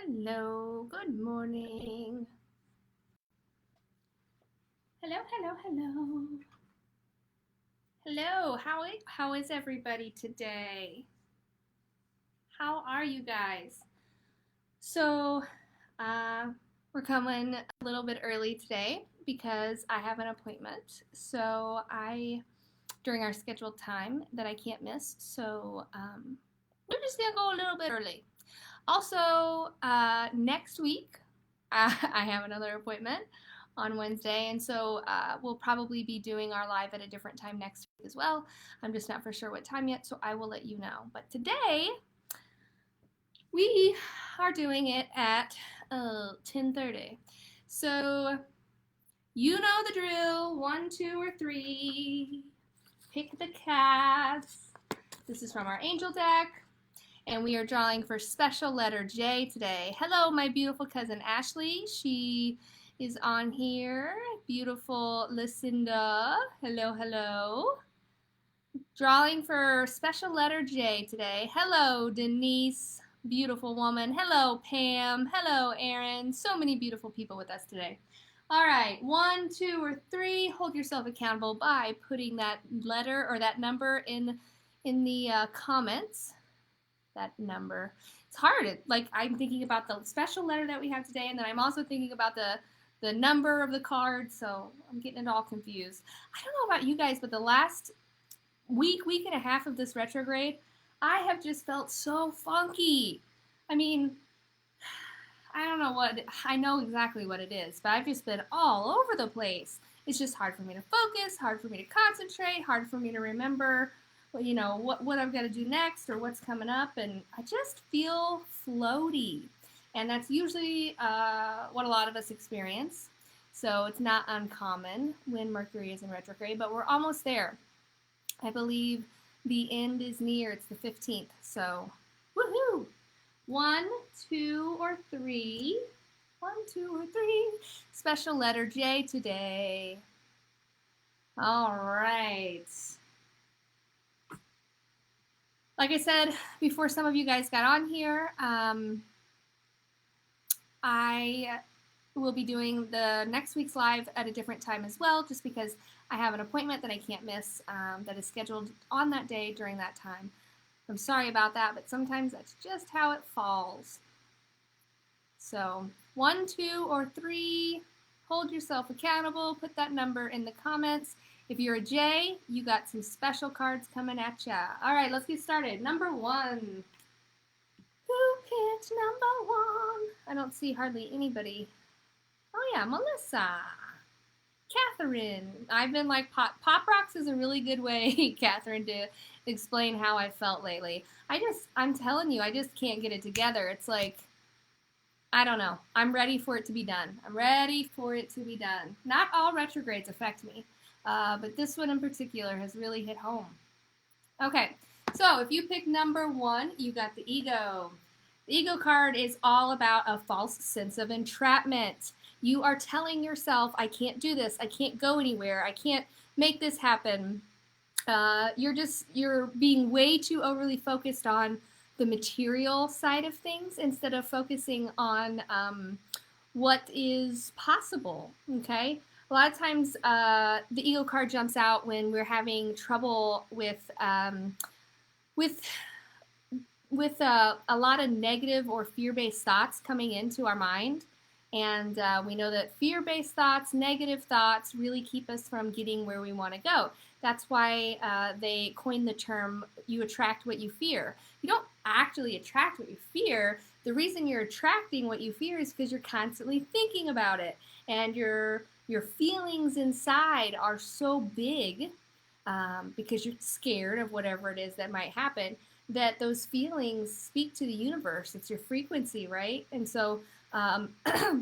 Hello, good morning. Hello, hello, hello. Hello, how is everybody today? How are you guys? So, uh, we're coming a little bit early today because I have an appointment. During our scheduled time that I can't miss. We're just gonna go a little bit early. Also, next week, I have another appointment on Wednesday, and we'll probably be doing our live at a different time next week as well. I'm just not for sure what time yet, so I will let you know. But today, we are doing it at 10:30. So, you know the drill. 1, 2, or 3. Pick the cards. This is from our angel deck. And we are drawing for special letter J today. Hello, my beautiful cousin Ashley. She is on here. Beautiful Lucinda. Hello, hello. Drawing for special letter J today. Hello, Denise. Beautiful woman. Hello, Pam. Hello, Aaron. So many beautiful people with us today. All right, 1, 2, or 3. Hold yourself accountable by putting that letter or that number in the comments. That number. It's hard. I'm thinking about the special letter that we have today, and then I'm also thinking about the number of the card, so I'm getting it all confused. I don't know about you guys, but the last week and a half of this retrograde, I have just felt so funky. I mean, I don't know I know exactly what it is, but I've just been all over the place. It's just hard for me to focus, hard for me to concentrate, hard for me to remember what I've got to do next or what's coming up, and I just feel floaty. And that's usually what a lot of us experience. So it's not uncommon when Mercury is in retrograde, but we're almost there. I believe the end is near. It's the 15th. So, woohoo! 1, 2, or 3. 1, 2, or 3. Special letter J today. All right. Like I said before some of you guys got on here, I will be doing the next week's live at a different time as well, just because I have an appointment that I can't miss that is scheduled on that day during that time. I'm sorry about that, but sometimes that's just how it falls. So 1, 2, or 3, hold yourself accountable. Put that number in the comments. If you're a J, you got some special cards coming at ya. All right, let's get started. Number 1. Who picked number 1? I don't see hardly anybody. Oh yeah, Melissa. Catherine. I've been like, Pop Rocks is a really good way, Catherine, to explain how I felt lately. I'm telling you, I just can't get it together. It's like, I don't know. I'm ready for it to be done. I'm ready for it to be done. Not all retrogrades affect me. But this one in particular has really hit home. Okay, so if you pick number 1, you got the ego. The ego card is all about a false sense of entrapment. You are telling yourself, I can't do this, I can't go anywhere, I can't make this happen. You're being way too overly focused on the material side of things instead of focusing on what is possible, okay? A lot of times the ego card jumps out when we're having trouble with a lot of negative or fear-based thoughts coming into our mind. And we know that fear-based thoughts, negative thoughts really keep us from getting where we want to go. That's why they coined the term, you attract what you fear. You don't actually attract what you fear. The reason you're attracting what you fear is because you're constantly thinking about it. And your feelings inside are so big because you're scared of whatever it is that might happen, that those feelings speak to the universe. It's your frequency, right? And so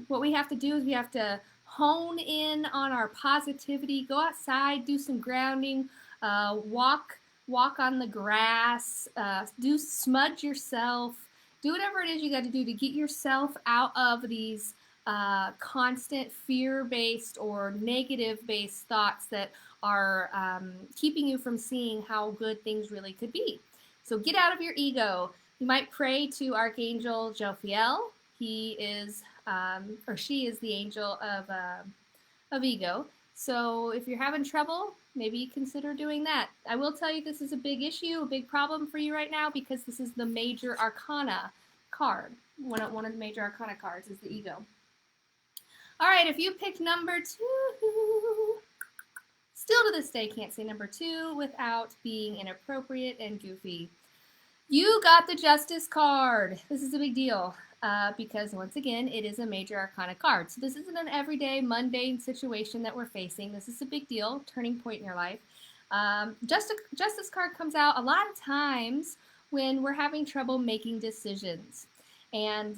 what we have to do is we have to hone in on our positivity, go outside, do some grounding, walk on the grass, smudge yourself, do whatever it is you got to do to get yourself out of these constant fear-based or negative-based thoughts that are keeping you from seeing how good things really could be. So get out of your ego. You might pray to Archangel Jophiel. he is, or she is the angel of ego. So if you're having trouble, maybe consider doing that. I will tell you this is a big issue, a big problem for you right now because this is the major arcana card. One of the major arcana cards is the ego. All right, if you picked number 2, still to this day can't say number 2 without being inappropriate and goofy. You got the Justice card. This is a big deal because, once again, it is a major arcana card. So this isn't an everyday, mundane situation that we're facing. This is a big deal, turning point in your life. Justice card comes out a lot of times when we're having trouble making decisions. And,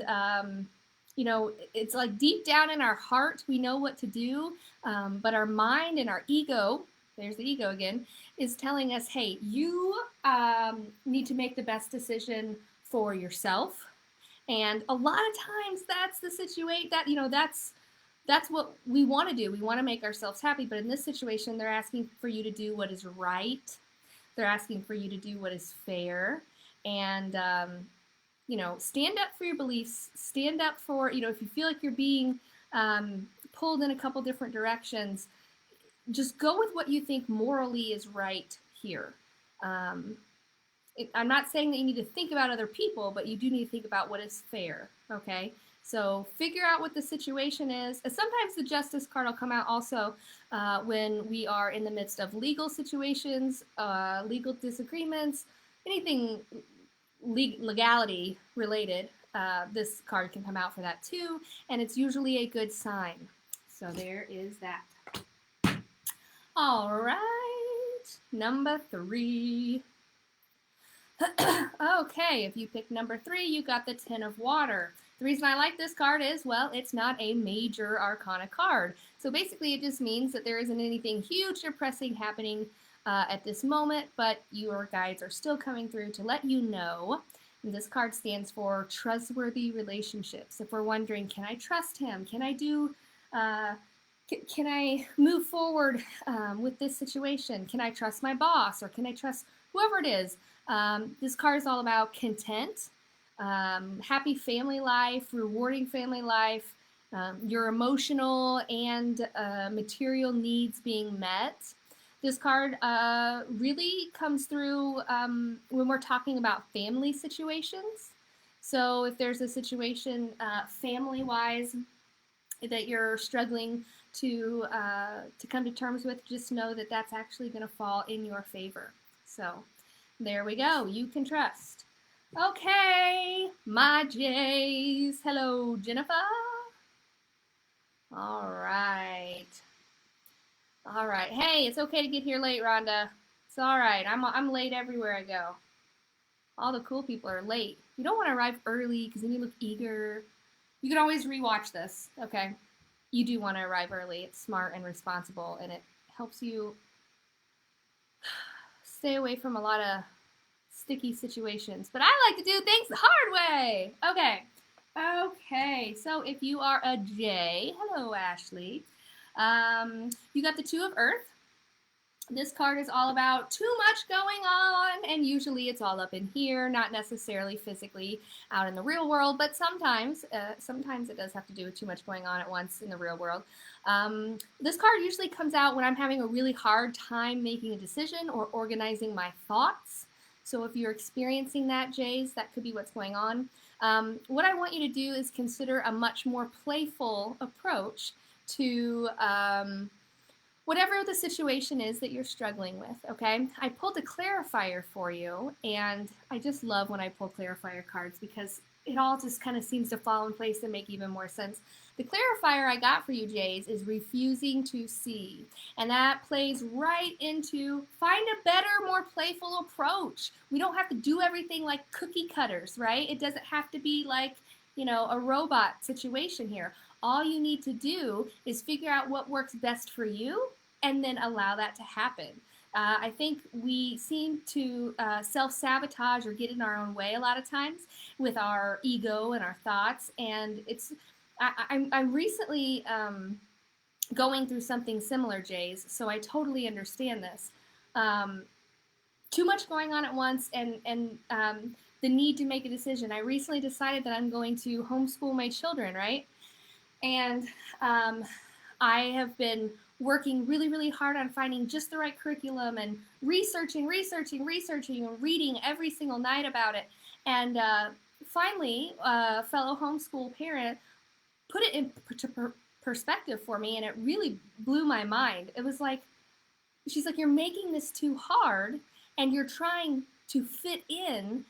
you know, it's like deep down in our heart, we know what to do, but our mind and our ego, there's the ego again, is telling us, hey, you need to make the best decision for yourself. And a lot of times that's the situation that, you know, that's what we want to do. We want to make ourselves happy. But in this situation, they're asking for you to do what is right. They're asking for you to do what is fair. And, you know, stand up for your beliefs. Stand up for, you know, if you feel like you're being pulled in a couple different directions, just go with what you think morally is right here. I'm not saying that you need to think about other people, but you do need to think about what is fair, okay? So figure out what the situation is. And sometimes the Justice card will come out also when we are in the midst of legal situations, legal disagreements, anything legality related. This card can come out for that too, and it's usually a good sign. So there is that. All right, number 3. Okay, if you pick number 3, you got the Ten of Water. The reason I like this card is, well, it's not a major arcana card. So basically it just means that there isn't anything huge or pressing happening at this moment, but your guides are still coming through to let you know. And this card stands for trustworthy relationships. If we're wondering, can I trust him? Can I do... can I move forward with this situation? Can I trust my boss, or can I trust whoever it is? This card is all about content, happy family life, rewarding family life, your emotional and material needs being met. This card really comes through when we're talking about family situations. So if there's a situation family-wise that you're struggling to come to terms with, just know that that's actually going to fall in your favor. So there we go. You can trust. Okay, my Jays. Hello, Jennifer. All right. All right. Hey, it's okay to get here late, Rhonda. It's all right. I'm late everywhere I go. All the cool people are late. You don't want to arrive early because then you look eager. You can always rewatch this. Okay. You do want to arrive early. It's smart and responsible, and it helps you stay away from a lot of sticky situations. But I like to do things the hard way. Okay. Okay. So if you are a J, hello, Ashley. You got the Two of Earth. This card is all about too much going on, and usually it's all up in here, not necessarily physically out in the real world, but sometimes it does have to do with too much going on at once in the real world. This card usually comes out when I'm having a really hard time making a decision or organizing my thoughts. So if you're experiencing that, Jays, that could be what's going on. What I want you to do is consider a much more playful approach to whatever the situation is that you're struggling with, okay? I pulled a clarifier for you, and I just love when I pull clarifier cards because it all just kind of seems to fall in place and make even more sense. The clarifier I got for you, Jays, is refusing to see, and that plays right into find a better, more playful approach. We don't have to do everything like cookie cutters, right? It doesn't have to be like, you know, a robot situation here. All you need to do is figure out what works best for you and then allow that to happen. I think we seem to self-sabotage or get in our own way a lot of times with our ego and our thoughts. And I'm recently going through something similar, Jays, so I totally understand this. Too much going on at once, and the need to make a decision. I recently decided that I'm going to homeschool my children, right? And I have been working really, really hard on finding just the right curriculum and researching, and reading every single night about it. And finally, a fellow homeschool parent put it in perspective for me, and it really blew my mind. It was like, she's like, you're making this too hard, and you're trying to fit in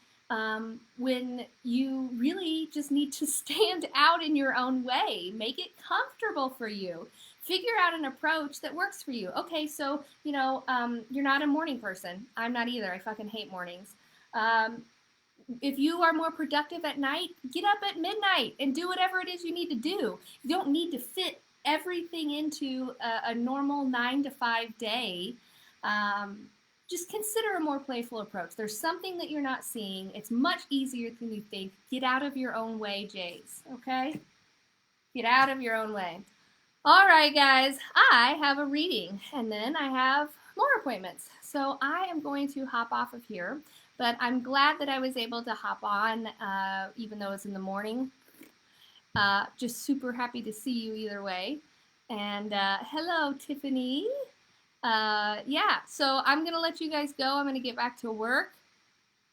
when you really just need to stand out in your own way. Make it comfortable for you. Figure out an approach that works for you. Okay, so, you're not a morning person. I'm not either. I fucking hate mornings. If you are more productive at night, get up at midnight and do whatever it is you need to do. You don't need to fit everything into a normal 9 to 5 day. Just consider a more playful approach. There's something that you're not seeing. It's much easier than you think. Get out of your own way, Jays, okay? Get out of your own way. All right, guys, I have a reading, and then I have more appointments. So I am going to hop off of here, but I'm glad that I was able to hop on, even though it's in the morning. Just super happy to see you either way. And hello, Tiffany. Yeah, so I'm going to let you guys go. I'm going to get back to work.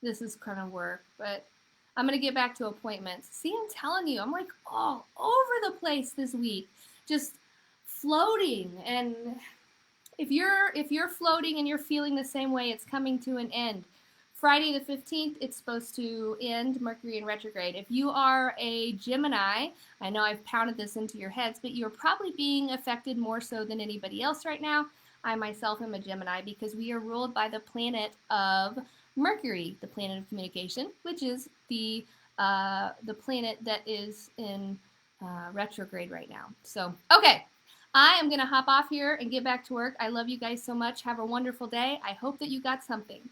This is kind of work, but I'm going to get back to appointments. See, I'm telling you, I'm like all over the place this week, just floating. And if you're floating and you're feeling the same way, it's coming to an end. Friday the 15th, it's supposed to end, Mercury in retrograde. If you are a Gemini, I know I've pounded this into your heads, but you're probably being affected more so than anybody else right now. I myself am a Gemini because we are ruled by the planet of Mercury, the planet of communication, which is the planet that is in retrograde right now. So, okay, I am going to hop off here and get back to work. I love you guys so much. Have a wonderful day. I hope that you got something.